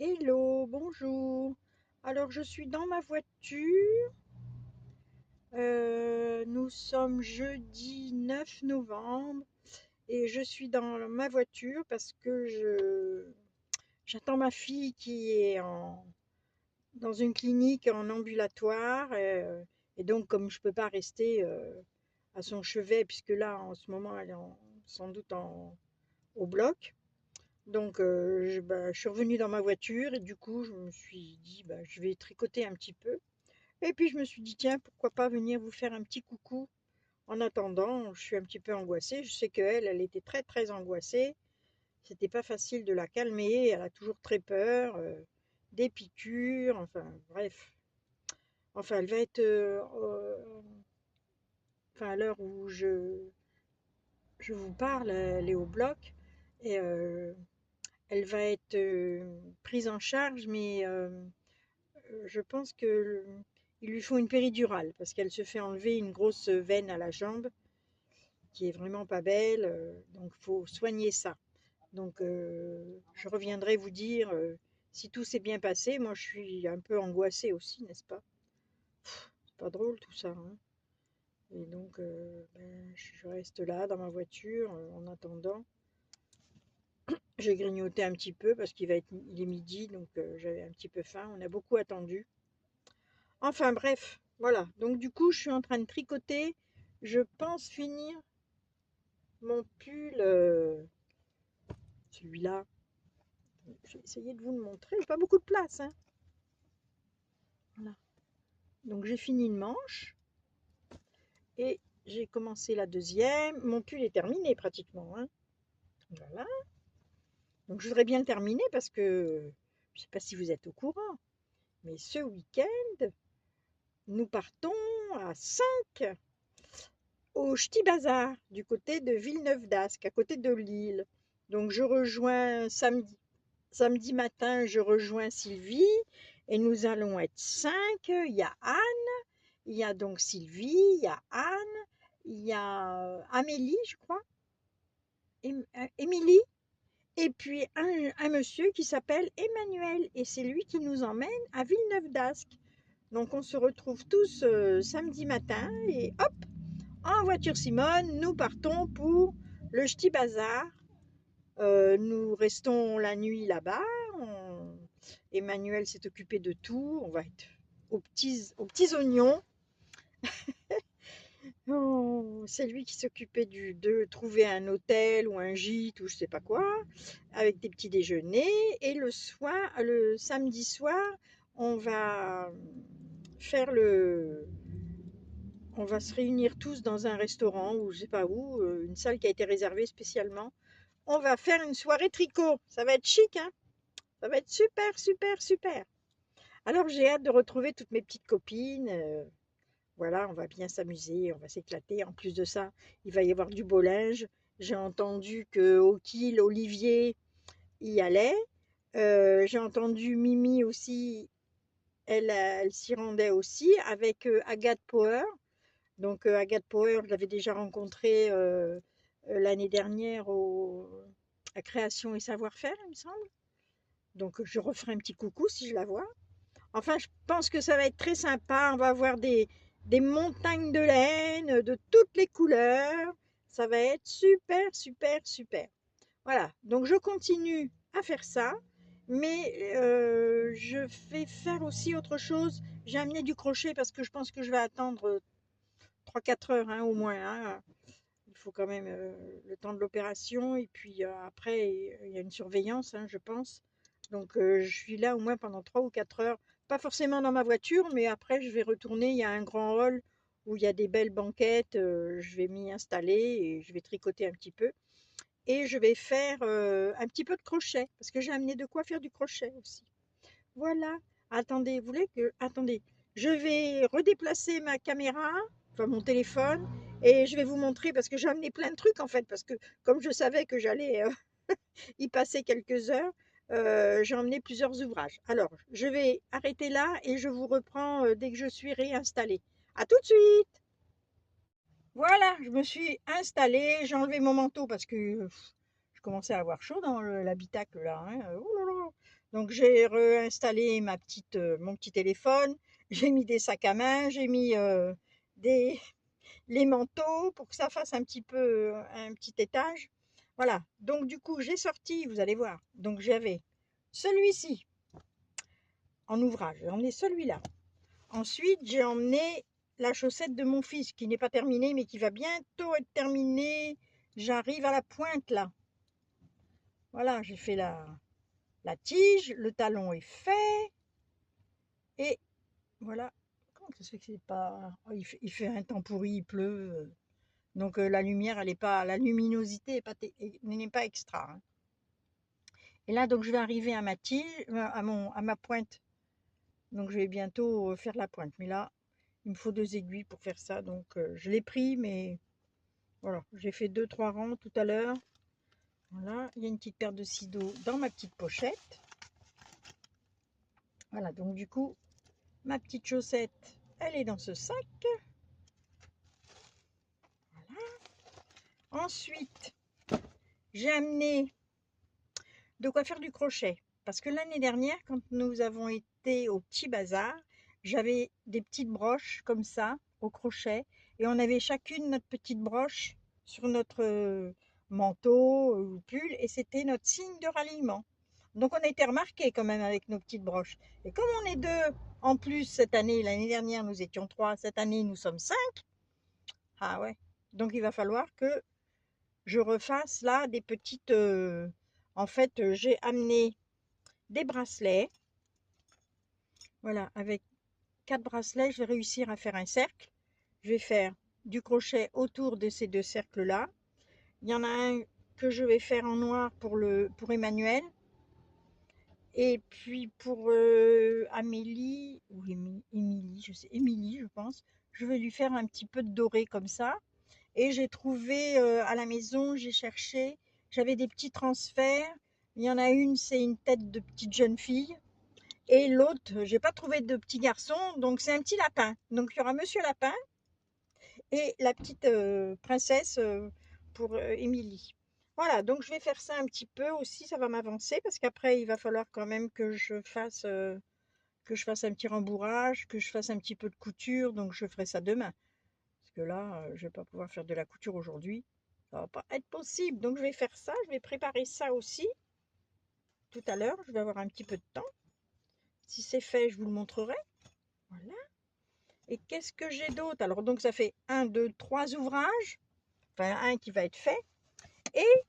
Hello, bonjour. Alors, je suis dans ma voiture. Nous sommes jeudi 9 novembre et je suis dans ma voiture parce que j'attends ma fille qui est dans une clinique en ambulatoire. Et donc, comme je ne peux pas rester à son chevet, puisque là, en ce moment, elle est sans doute au bloc. Donc, je suis revenue dans ma voiture et du coup, je me suis dit, je vais tricoter un petit peu. Et puis, je me suis dit, tiens, pourquoi pas venir vous faire un petit coucou. En attendant, je suis un petit peu angoissée. Je sais qu'elle, elle était très, très angoissée. C'était pas facile de la calmer. Elle a toujours très peur, des piqûres, enfin, bref. Enfin, elle va être, enfin, à l'heure où je vous parle, elle est au bloc. Et elle va être prise en charge, mais je pense que il lui faut une péridurale parce qu'elle se fait enlever une grosse veine à la jambe qui est vraiment pas belle, donc faut soigner ça. Donc je reviendrai vous dire si tout s'est bien passé. Moi, je suis un peu angoissée aussi, n'est-ce pas? C'est pas drôle tout ça, hein. Et donc je reste là dans ma voiture en attendant. J'ai grignoté un petit peu parce il est midi, donc j'avais un petit peu faim. On a beaucoup attendu. Enfin bref, voilà. Donc du coup, je suis en train de tricoter. Je pense finir mon pull, celui-là. Je vais essayer de vous le montrer. J'ai pas beaucoup de place, hein. Voilà. Donc j'ai fini une manche et j'ai commencé la deuxième. Mon pull est terminé pratiquement, hein. Voilà. Donc je voudrais bien le terminer parce que je sais pas si vous êtes au courant, mais ce week-end, nous partons à 5 au Ch'ti Bazar, du côté de Villeneuve-d'Ascq, à côté de Lille. Donc je rejoins samedi matin, je rejoins Sylvie et nous allons être 5. Il y a Anne, il y a donc Sylvie, il y a Anne, il y a Amélie, je crois, Émilie, et puis un monsieur qui s'appelle Emmanuel et c'est lui qui nous emmène à Villeneuve-d'Ascq. Donc on se retrouve tous samedi matin et hop, en voiture Simone, nous partons pour le Ch'ti Bazar. Nous restons la nuit là-bas. Emmanuel s'est occupé de tout. On va être aux petits oignons. Oh, c'est lui qui s'occupait de trouver un hôtel ou un gîte ou je sais pas quoi, avec des petits déjeuners. Et le samedi soir, on va faire on va se réunir tous dans un restaurant ou je sais pas où, une salle qui a été réservée spécialement. On va faire une soirée tricot. Ça va être chic, hein? Ça va être super, super, super. Alors j'ai hâte de retrouver toutes mes petites copines. Voilà, on va bien s'amuser, on va s'éclater. En plus de ça, il va y avoir du beau linge. J'ai entendu que Okil, Olivier y allait. J'ai entendu Mimi aussi, elle s'y rendait aussi avec Agathe Power. Donc Agathe Power, je l'avais déjà rencontrée l'année dernière à Création et Savoir-faire, il me semble. Donc je referai un petit coucou si je la vois. Enfin, je pense que ça va être très sympa. On va avoir des montagnes de laine de toutes les couleurs. Ça va être super, super, super. Voilà, donc je continue à faire ça, mais je vais faire aussi autre chose. J'ai amené du crochet parce que je pense que je vais attendre 3-4 heures hein, au moins, hein. Il faut quand même le temps de l'opération et puis après il y a une surveillance, hein, je pense. Donc je suis là au moins pendant 3 ou 4 heures, pas forcément dans ma voiture, mais après je vais retourner. Il y a un grand hall où il y a des belles banquettes. Je vais m'y installer et je vais tricoter un petit peu. Et je vais faire un petit peu de crochet parce que j'ai amené de quoi faire du crochet aussi. Voilà. Attendez, vous voulez que... Attendez, je vais redéplacer ma caméra, enfin mon téléphone, et je vais vous montrer parce que j'ai amené plein de trucs en fait, parce que comme je savais que j'allais y passer quelques heures, j'ai emmené plusieurs ouvrages. Alors, je vais arrêter là et je vous reprends dès que je suis réinstallée. À tout de suite! Voilà, je me suis installée, j'ai enlevé mon manteau parce que je commençais à avoir chaud dans l'habitacle là, hein. Oh là là. Donc j'ai réinstallé mon petit téléphone, j'ai mis des sacs à main, j'ai mis des, les manteaux pour que ça fasse un petit peu un petit étage. Voilà, donc du coup j'ai sorti, vous allez voir, donc j'avais celui-ci en ouvrage, j'ai emmené celui-là. Ensuite j'ai emmené la chaussette de mon fils qui n'est pas terminée mais qui va bientôt être terminée. J'arrive à la pointe là. Voilà, j'ai fait la tige, le talon est fait et voilà. Comment ça se fait que c'est pas... Oh, il fait un temps pourri, il pleut. Donc la lumière, elle est pas, la luminosité n'est pas extra, hein. Et là, donc je vais arriver à ma tige, à ma pointe. Donc je vais bientôt faire la pointe. Mais là, il me faut 2 aiguilles pour faire ça. Donc je l'ai pris, mais voilà, j'ai fait 2-3 rangs tout à l'heure. Voilà, il y a une petite paire de scies d'eau dans ma petite pochette. Voilà, donc du coup, ma petite chaussette, elle est dans ce sac. Ensuite, j'ai amené de quoi faire du crochet. Parce que l'année dernière, quand nous avons été au petit bazar, j'avais des petites broches comme ça, au crochet, et on avait chacune notre petite broche sur notre manteau ou pull, et c'était notre signe de ralliement. Donc on a été remarqués quand même avec nos petites broches. Et comme on est deux en plus cette année, l'année dernière nous étions 3, cette année nous sommes 5, ah ouais, donc il va falloir que je refasse là des petites... en fait, j'ai amené des bracelets. Voilà, avec 4 bracelets, je vais réussir à faire un cercle. Je vais faire du crochet autour de ces 2 cercles-là. Il y en a un que je vais faire en noir pour Emmanuel. Et puis pour Amélie, ou Émilie, je pense, je vais lui faire un petit peu de doré comme ça. Et j'ai trouvé à la maison, j'ai cherché, j'avais des petits transferts. Il y en a une, c'est une tête de petite jeune fille. Et l'autre, j'ai pas trouvé de petit garçon, donc c'est un petit lapin. Donc il y aura Monsieur Lapin et la petite princesse pour Émilie. Voilà, donc je vais faire ça un petit peu aussi, ça va m'avancer parce qu'après il va falloir quand même que je fasse un petit rembourrage, que je fasse un petit peu de couture, donc je ferai ça demain. Parce que là, je vais pas pouvoir faire de la couture aujourd'hui, ça va pas être possible. Donc je vais faire ça, je vais préparer ça aussi tout à l'heure, je vais avoir un petit peu de temps. Si c'est fait, je vous le montrerai. Voilà. Et qu'est-ce que j'ai d'autre? Alors, donc, ça fait 1, 2, 3 ouvrages. Enfin, un qui va être fait. Et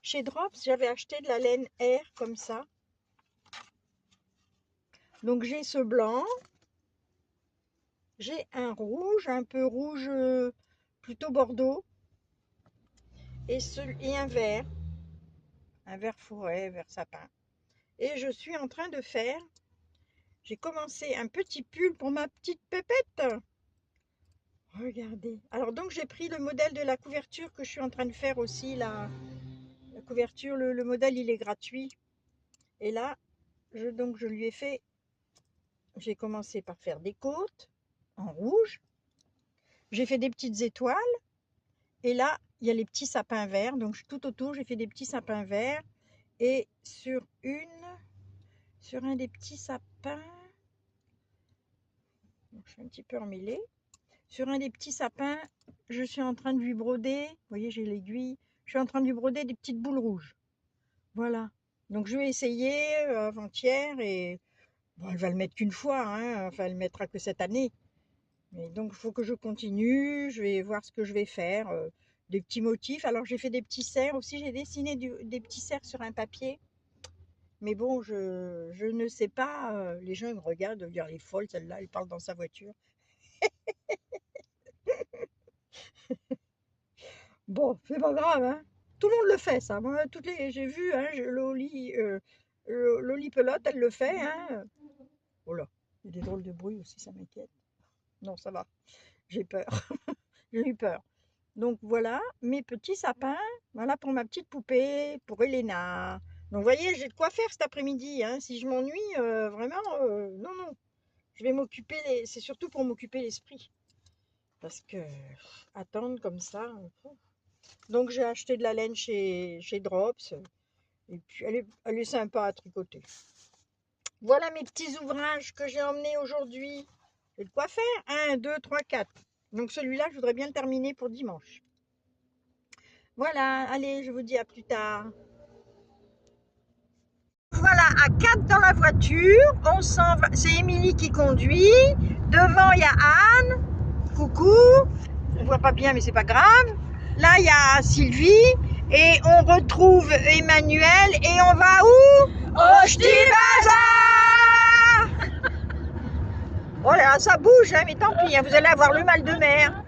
chez Drops, j'avais acheté de la laine Air comme ça. Donc, j'ai ce blanc. J'ai un rouge, un peu rouge, plutôt bordeaux. Et un vert. Un vert forêt, vert sapin. Et je suis en train de faire... J'ai commencé un petit pull pour ma petite pépette. Regardez. Alors, donc, j'ai pris le modèle de la couverture que je suis en train de faire aussi, là. La couverture, le modèle, il est gratuit. Et là, donc je lui ai fait, j'ai commencé par faire des côtes en rouge. J'ai fait des petites étoiles. Et là, il y a les petits sapins verts. Donc tout autour, j'ai fait des petits sapins verts. Et sur un des petits sapins, donc je suis un petit peu emmêlée. Sur un des petits sapins, je suis en train de lui broder. Vous voyez, j'ai l'aiguille. Je suis en train de lui broder des petites boules rouges. Voilà. Donc je vais essayer avant-hier et bon, elle va le mettre qu'une fois, hein. Enfin, elle le mettra que cette année. Mais donc, il faut que je continue. Je vais voir ce que je vais faire. Des petits motifs. Alors, j'ai fait des petits cerfs aussi. J'ai dessiné des petits cerfs sur un papier. Mais bon, je ne sais pas. Les gens ils me regardent, ils me disent, elle est folle, celle-là, elle parle dans sa voiture. Bon, c'est pas grave, hein. Tout le monde le fait, ça. Moi, j'ai vu, hein, Loli Pelote, elle le fait, hein. Oh là, il y a des drôles de bruit aussi, ça m'inquiète. Non, ça va. J'ai peur. J'ai eu peur. Donc voilà, mes petits sapins. Voilà pour ma petite poupée, pour Elena. Donc vous voyez, j'ai de quoi faire cet après-midi, hein. Si je m'ennuie, vraiment, non, non. Je vais m'occuper, c'est surtout pour m'occuper l'esprit. Parce que attendre comme ça. Donc j'ai acheté de la laine chez Drops. Et puis, elle est sympa à tricoter. Voilà mes petits ouvrages que j'ai emmenés aujourd'hui. J'ai de quoi faire. 1, 2, 3, 4. Donc celui-là, je voudrais bien le terminer pour dimanche. Voilà, allez, je vous dis à plus tard. Voilà, à 4 dans la voiture, on s'en va. C'est Émilie qui conduit. Devant, il y a Anne. Coucou. On voit pas bien, mais c'est pas grave. Là, il y a Sylvie. Et on retrouve Emmanuel. Et on va où? Au Ch'ti Bazar. Oh là, ça bouge, hein, mais tant pis, hein, vous allez avoir le mal de mer.